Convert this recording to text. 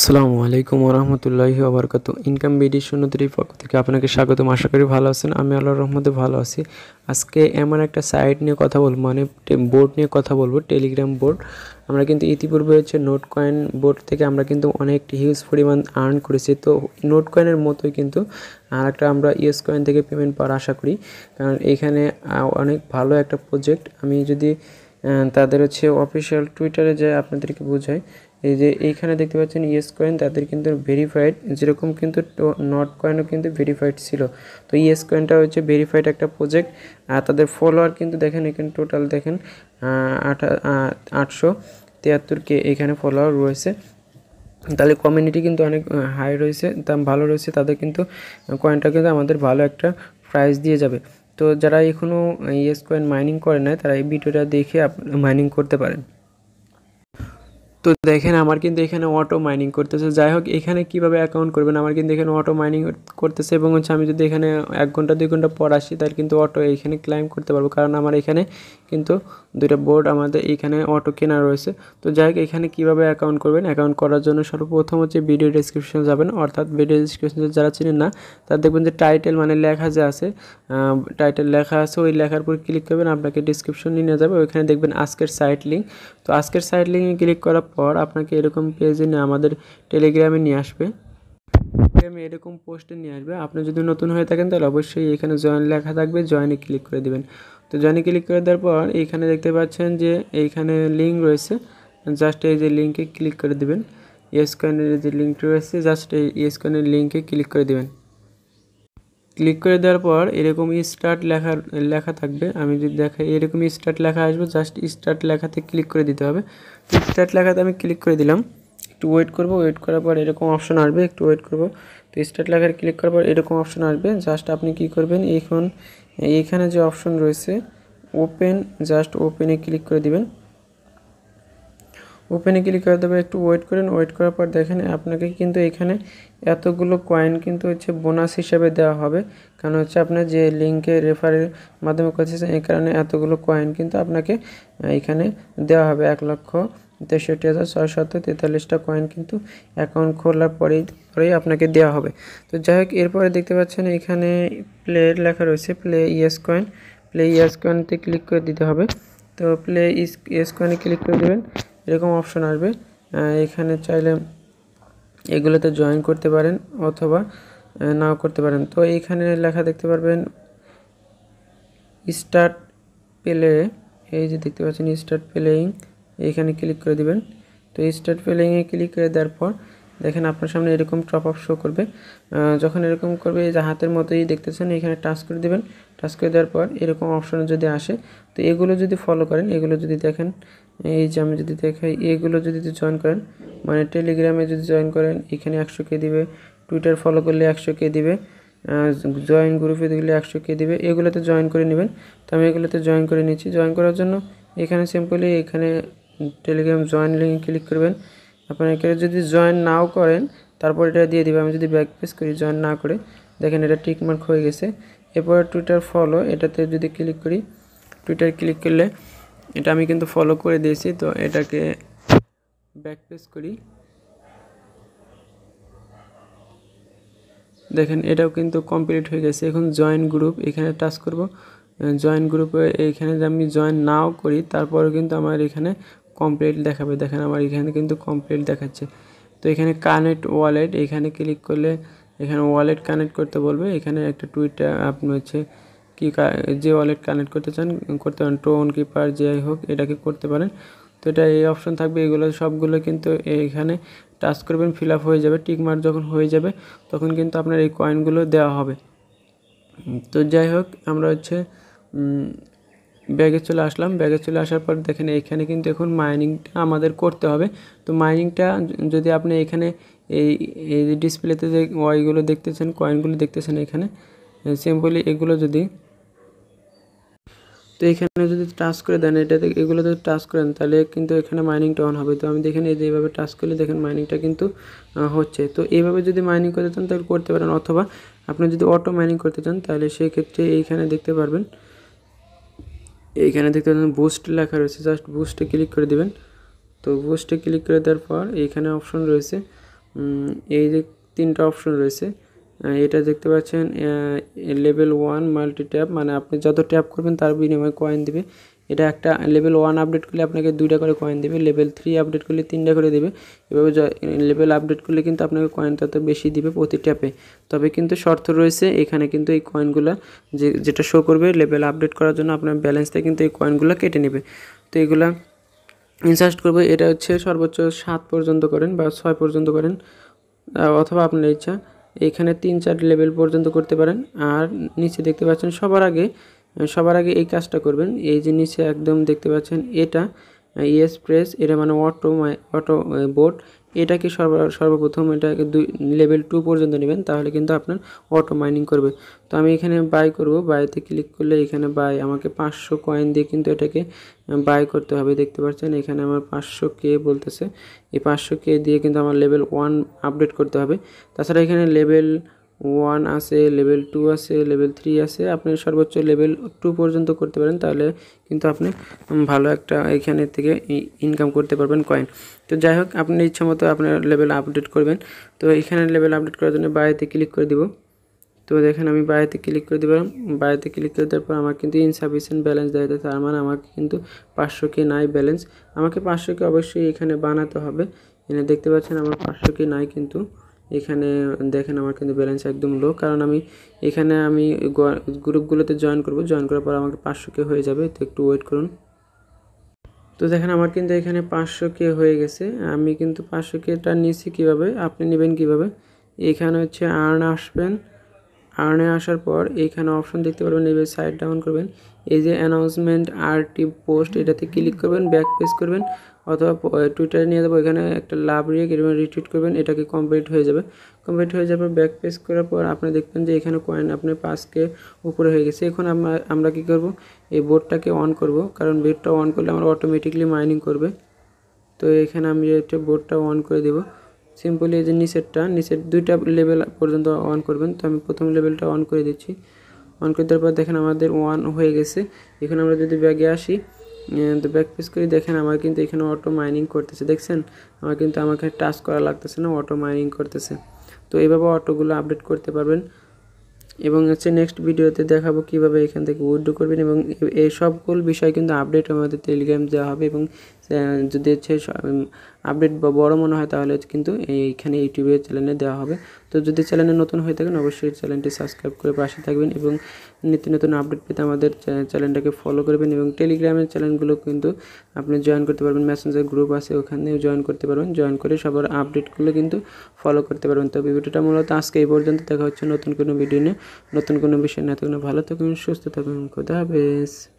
আসসালামু আলাইকুম ওরহমতুল্লাহি ওবরকাতু। ইনকাম বিডি ০৩ পক্ষ থেকে আপনাকে স্বাগতম। আশা করি ভালো আছেন। আমি আল্লাহর রহমতে ভালো আছি। আজকে এমন একটা সাইট নিয়ে কথা বলবো, মানে বোর্ড নিয়ে কথা বলবো, টেলিগ্রাম বোর্ড। আমরা কিন্তু ইতিপূর্বে হচ্ছে নোট কয়েন বোর্ড থেকে আমরা কিন্তু অনেক হিউজ পরিমাণ আর্ন করেছি। তো নোট কয়েনের মতোই কিন্তু আর একটা আমরা ইয়েস কয়েন থেকে পেমেন্ট পাওয়ার আশা করি, কারণ এইখানে অনেক ভালো একটা প্রজেক্ট। আমি যদি তাদের হচ্ছে অফিসিয়াল টুইটারে যে আপনাদেরকে বোঝাই, এই যে এইখানে দেখতে পাচ্ছেন ইয়েস কয়েন, তাদের কিন্তু ভেরিফাইড, যেরকম কিন্তু নট কয়েনও কিন্তু ভেরিফাইড ছিল। তো ইয়েস কয়েনটা হচ্ছে ভেরিফাইড একটা প্রজেক্ট। আর তাদের ফলোয়ার কিন্তু দেখেন, এখানে টোটাল দেখেন 873K এখানে ফলোয়ার রয়েছে। তাহলে কমিউনিটি কিন্তু অনেক হাই রয়েছে, দাম ভালো রয়েছে। তাদের কিন্তু কয়েনটা কিন্তু আমাদের ভালো একটা প্রাইস দিয়ে যাবে। তো যারা এখনও ইয়েস কয়েন মাইনিং করে নাই, তারা এই ভিডিওটা দেখে মাইনিং করতে পারেন। তো দেখেন আমার কিন্তু এখানে অটো মাইনিং করতেছে। যাই হোক, এখানে কিভাবে অ্যাকাউন্ট করবেন, আমার কিন্তু এখানে অটো মাইনিং করতেছে, এবং হচ্ছে আমি যদি এখানে 1 ঘন্টা 2 ঘন্টা পর আসি, তাহলে কিন্তু অটো এখানে ক্লাইম করতে পারবো, কারণ আমার এখানে কিন্তু দুইটা বোর্ড আমাদের এখানে অটো কেনা রয়েছে। তো যাই হোক, এখানে কীভাবে অ্যাকাউন্ট করবেন, অ্যাকাউন্ট করার জন্য সর্বপ্রথম হচ্ছে ভিডিও ডেসক্রিপশনে যাবেন, অর্থাৎ ভিডিও ডেসক্রিপশনে যারা চিনেন না, তারা দেখবেন যে টাইটেল মানে লেখা যে আছে, টাইটেল লেখা আছে, ওই লেখার উপর ক্লিক করবেন, আপনাকে ডিসক্রিপশন নিয়ে যাবে। ওইখানে দেখবেন আজকের সাইট লিঙ্ক। তো আজকের সাইট লিঙ্কে ক্লিক করার পর আপনাকে এরকম পেজে নিয়ে আমাদের টেলিগ্রামে নিয়ে আসবে। টেলিগ্রামে এরকম পোস্টে নিয়ে আসবে। আপনি যদি নতুন হয়ে থাকেন তাহলে অবশ্যই এখানে জয়েন লেখা থাকবে, জয়েনে ক্লিক করে দেবেন। তো জয়েনে ক্লিক করে দেওয়ার পর এইখানে দেখতে পাচ্ছেন যে এইখানে লিঙ্ক রয়েছে, জাস্ট এই যে লিঙ্কে ক্লিক করে দেবেন। ইয়েস কয়েনের যে লিঙ্কটি রয়েছে, জাস্ট এই ইয়েস কয়েনের লিঙ্কে ক্লিক করে দেবেন। ক্লিক করে দেওয়ার পর এরকম স্টার্ট লেখা থাকবে। আমি যদি দেখাই, এরকম স্টার্ট লেখা আসবে, জাস্ট স্টার্ট লেখাতে ক্লিক করে দিতে হবে। তো স্টার্ট লেখাতে আমি ক্লিক করে দিলাম। একটু ওয়েট করব, ওয়েট করার পর এরকম অপশন আসবে, একটু ওয়েট করব। তো স্টার্ট লেখার ক্লিক করার পর এরকম অপশন আসবে। জাস্ট আপনি কি করবেন, এইখানে যে অপশন রয়েছে ওপেন, জাস্ট ওপেনে ক্লিক করে দিবেন। ওপেনে ক্লিক করে দেবে, একটু ওয়েট করেন। ওয়েট করার পর দেখেন আপনাকে কিন্তু এখানে এতগুলো কয়েন কিন্তু হচ্ছে বোনাস হিসেবে দেওয়া হবে, কারণ হচ্ছে আপনার যে লিঙ্কে রেফারের মাধ্যমে করতেছেন, এই কারণে এতগুলো কয়েন কিন্তু আপনাকে এখানে দেওয়া হবে। 1,63,643টা কয়েন কিন্তু অ্যাকাউন্ট খোলার পরেই আপনাকে দেওয়া হবে। তো যাই হোক, এরপরে দেখতে পাচ্ছেন এখানে প্লে লেখা রয়েছে, play yes coin. Play yes কয়েনতে ক্লিক করে দিতে হবে। তো প্লে ইয়েস কয়েনে ক্লিক করে দেবেন, এরকম অপশন আসবে। এখানে চাইলে এগুলোতে জয়েন করতে পারেন অথবা নাও করতে পারেন। তো এইখানে লেখা দেখতে পারবেন স্টার্ট প্লে, এই যে দেখতে পাচ্ছেন স্টার্ট প্লেয়িং, এইখানে ক্লিক করে দিবেন। তো স্টার্ট প্লেয়িংয়ে ক্লিক করে দেওয়ার পর দেখেন আপনার সামনে এরকম টপ আপ শো করবে। যখন এরকম করবে, এই যে হাতের মতোই দেখতেছেন, এখানে টাচ করে দিবেন। টাচ করে দেওয়ার পর এরকম অপশন যদি আসে, তো এগুলো যদি ফলো করেন, এগুলো যদি দেখেন, এই যে আমি যদি দেখাই, এগুলো যদি জয়েন করেন, মানে টেলিগ্রামে যদি জয়েন করেন, এখানে 100K দিবে। টুইটার ফলো করলে 100K দিবে। জয়েন গ্রুপে দিলে 100K দিবে। এগুলোতে জয়েন করে নেবেন। তো আমি এগুলোতে জয়েন করে নিচ্ছি। জয়েন করার জন্য এখানে সিম্পলি এখানে টেলিগ্রাম জয়েন লিঙ্কে ক্লিক করবেন। আপনারা এখানে যদি জয়েন নাও করেন, তারপর এটা দিয়ে দিবে। আমি যদি ব্যাক প্রেস করি জয়েন না করে, দেখেন এটা টিক মার্ক হয়ে গেছে। এরপর টুইটার ফলো, এটাতে যদি ক্লিক করি, টুইটার ক্লিক করলে এটা আমি কিন্তু ফলো করে দিয়েছি। তো এটাকে ব্যাক প্রেস করি, দেখেন এটাও কিন্তু কমপ্লিট হয়ে গেছে। এখন জয়েন গ্রুপ, এখানে টাচ করব। জয়েন গ্রুপে এইখানে যে আমি জয়েন নাও করি, তারপরেও কিন্তু আমার এখানে কমপ্লিট দেখাবে। দেখেন আমার এখানে কিন্তু কমপ্লিট দেখাচ্ছে। তো এখানে কানেক্ট ওয়ালেট, এখানে ক্লিক করলে এখানে ওয়ালেট কানেক্ট করতে বলবে। এখানে একটা টুইটার আপনি হচ্ছে যে ওয়ালেট কানেক্ট করতে চান করতে পারেন, টোন কিপার যাই হোক, এটাকে করতে পারেন। তো এটা এই অপশন থাকবে, এগুলো সবগুলো কিন্তু এইখানে টাচ করবেন, ফিল আপ হয়ে যাবে। টিকমার্ক যখন হয়ে যাবে, তখন কিন্তু আপনার এই কয়েনগুলো দেওয়া হবে। তো যাই হোক, আমরা হচ্ছে ব্যাগে চলে আসলাম। ব্যাগে চলে আসার পর দেখেন এখানে কিন্তু এখন মাইনিংটা আমাদের করতে হবে। তো মাইনিংটা যদি আপনি এখানে এই ডিসপ্লেতে যে ওয়াইগুলো দেখতেছেন, কয়েনগুলো দেখতেছেন, এখানে সিম্পলি এগুলো যদি, তো এখানে যদি টাচ করে দেন, এটাতে এগুলোতে টাচ করেন, তাহলে কিন্তু এখানে মাইনিংটা অন হবে। তো আমি দেখেন এই যে এইভাবে টাচ করলে দেখেন মাইনিংটা কিন্তু হচ্ছে। তো এইভাবে যদি মাইনিং করতে চান তাহলে করতে পারেন, অথবা আপনি যদি অটো মাইনিং করতে চান তাহলে সেই ক্ষেত্রে এইখানে দেখতে পারবেন, এইখানে দেখতে পাবেন বুস্ট লেখা রয়েছে, জাস্ট বুস্টে ক্লিক করে দেবেন। তো বুস্টে ক্লিক করে দেওয়ার পর এইখানে অপশন রয়েছে এই যে 3টা অপশন রয়েছে, এটা দেখতে পাচ্ছেন লেভেল 1 মাল্টি ট্যাপ, মানে আপনি যত ট্যাপ করবেন তার বিনিময়ে কয়েন দিবে। এটা একটা লেভেল 1 আপডেট করলে আপনাকে 2টা করে কয়েন দেবে, লেভেল 3 আপডেট করলে 3টা করে দেবে। এভাবে লেভেল আপডেট করলে কিন্তু আপনাকে কয়েন তত বেশি দিবে প্রতি ট্যাপে। তবে কিন্তু শর্ত রয়েছে এখানে, কিন্তু এই কয়েনগুলো যেটা শো করবে লেভেল আপডেট করার জন্য আপনার ব্যালেন্স থেকে কিন্তু এই কয়েনগুলো কেটে নেবে। তো এগুলা ইনসার্ট করবে, এটা হচ্ছে সর্বোচ্চ 7 পর্যন্ত করেন বা 6 পর্যন্ত করেন, অথবা আপনার ইচ্ছা এখানে 3-4 লেভেল পর্যন্ত করতে পারেন। আর নিচে দেখতে পাচ্ছেন সবার আগে এই কাজটা করবেন। এই যে নিচে একদম দেখতে পাচ্ছেন এটা ইয়েস প্রেস, এটা মানে অটো বোট, এটাকে সর্বপ্রথম এটাকে লেভেল 2 পর্যন্ত নেবেন, তাহলে কিন্তু আপনার অটো মাইনিং করবে। তো আমি এখানে বাই করব, বাইতে ক্লিক করলে এখানে বাই, আমাকে 500 কয়েন দিয়ে কিন্তু এটাকে বাই করতে হবে। দেখতে পাচ্ছেন এখানে আমার 500K বলতেছে, এই 500K দিয়ে কিন্তু আমার লেভেল 1 আপডেট করতে হবে। তাছাড়া এখানে লেভেল 1 আছে, লেভেল 2 আছে, লেভেল 3 আছে, আপনি সর্বোচ্চ লেভেল 2 পর্যন্ত করতে পারেন, তাহলে কিন্তু আপনি ভালো একটা এখানে থেকে ইনকাম করতে পারবেন কয়েন। তো যাই হোক, আপনার ইচ্ছা মতো আপনার লেভেল আপডেট করবেন। তো এখানে লেভেল আপডেট করার জন্য বাইতে ক্লিক করে দিব। তো দেখেন আমি বাইতে ক্লিক করে দিলাম, বাইতে ক্লিক করে দেওয়ার পর আমার কিন্তু ইনসাফিসিয়েন্ট ব্যালেন্স দেখাতে, তার মানে আমাকে কিন্তু 500K নাই ব্যালেন্স। আমাকে 500K অবশ্যই এখানে বানাতে হবে। এখানে দেখতে পাচ্ছেন আমার 500K নাই, কিন্তু এখানে দেখেন আমার কিন্তু ব্যালেন্স একদম লো, কারণ আমি এখানে গ্রুপগুলোতে জয়েন করব, জয়েন করার পর আমাকে 500K হয়ে যাবে। তো একটু ওয়েট করুন। তো দেখেন আমার কিন্তু এখানে 500K হয়ে গেছে। আমি কিন্তু 500Kটা নিয়েছি কীভাবে, আপনি নেবেন কীভাবে, এখানে হচ্ছে আর্নে আসার পর এইখানে অপশন দেখতে পারবেন, এই সাইড ডাউন করবেন, এই যে অ্যানাউন্সমেন্ট আরটি পোস্ট, এটাতে ক্লিক করবেন, ব্যাক পেজ করবেন, অথবা টুইটারে নিয়ে যাবো, এখানে একটা লাভ রিয়েক্ট রিটুইট করবেন, এটাকে কমপ্লিট হয়ে যাবে। কমপ্লিট হয়ে যাওয়ার পর ব্যাক পেজ করার পর আপনি দেখবেন যে এখানে কয়েন আপনার 5K উপরে হয়ে গেছে। এখন আমরা কী করব, এই বোর্ডটাকে অন করব, কারণ বোর্ডটা অন করলে আমরা অটোমেটিকলি মাইনিং করবে। তো এখানে আমি একটা বোর্ডটা অন করে দেব। সিম্পলি এই যে নিচের 2টা লেভেল পর্যন্ত অন করবেন। তো আমি প্রথম লেভেলটা অন করে দিচ্ছি। অন করে দেওয়ার পর দেখেন আমাদের 1 হয়ে গেছে। এখন আমরা যদি ব্যাগে আসি, তো ব্যাক পেজ করি, দেখেন আমার কিন্তু এখানে অটো মাইনিং করতেছে, দেখছেন আমাকে টাচ করা লাগতেছে না, অটো মাইনিং করতেছে। তো এইভাবে অটোগুলো আপডেট করতে পারবেন। এবং হচ্ছে নেক্সট ভিডিওতে দেখাবো কিভাবে এখান থেকে উইথড্র করবেন, এবং এই সবগুলো বিষয় কিন্তু আপডেট আমাদের টেলিগ্রাম দেওয়া হবে। এবং যদি হচ্ছে আপডেট বড় মনে হয় তাহলে কিন্তু এইখানে ইউটিউবের চ্যানেলে দেওয়া হবে। তো যদি চ্যানেলে নতুন হয়ে থাকেন অবশ্যই চ্যানেলটি সাবস্ক্রাইব করে পাশে থাকবেন, এবং নিত্য নতুন আপডেট পেতে আমাদের চ্যানেলটাকে ফলো করবেন। এবং টেলিগ্রামের চ্যানেলগুলো কিন্তু আপনি জয়েন করতে পারবেন, মেসেঞ্জার গ্রুপ আছে ওখানেও জয়েন করতে পারবেন, জয়েন করে সবার আপডেটগুলো কিন্তু ফলো করতে পারবেন। তো ভিডিওটা মূলত আজকে এই পর্যন্ত, দেখা হচ্ছে নতুন কোনো ভিডিও নিয়ে, নতুন কোনো বিষয় নিয়ে। তখন ভালো থাকুন, সুস্থ থাকুন, খোদা হাফেজ।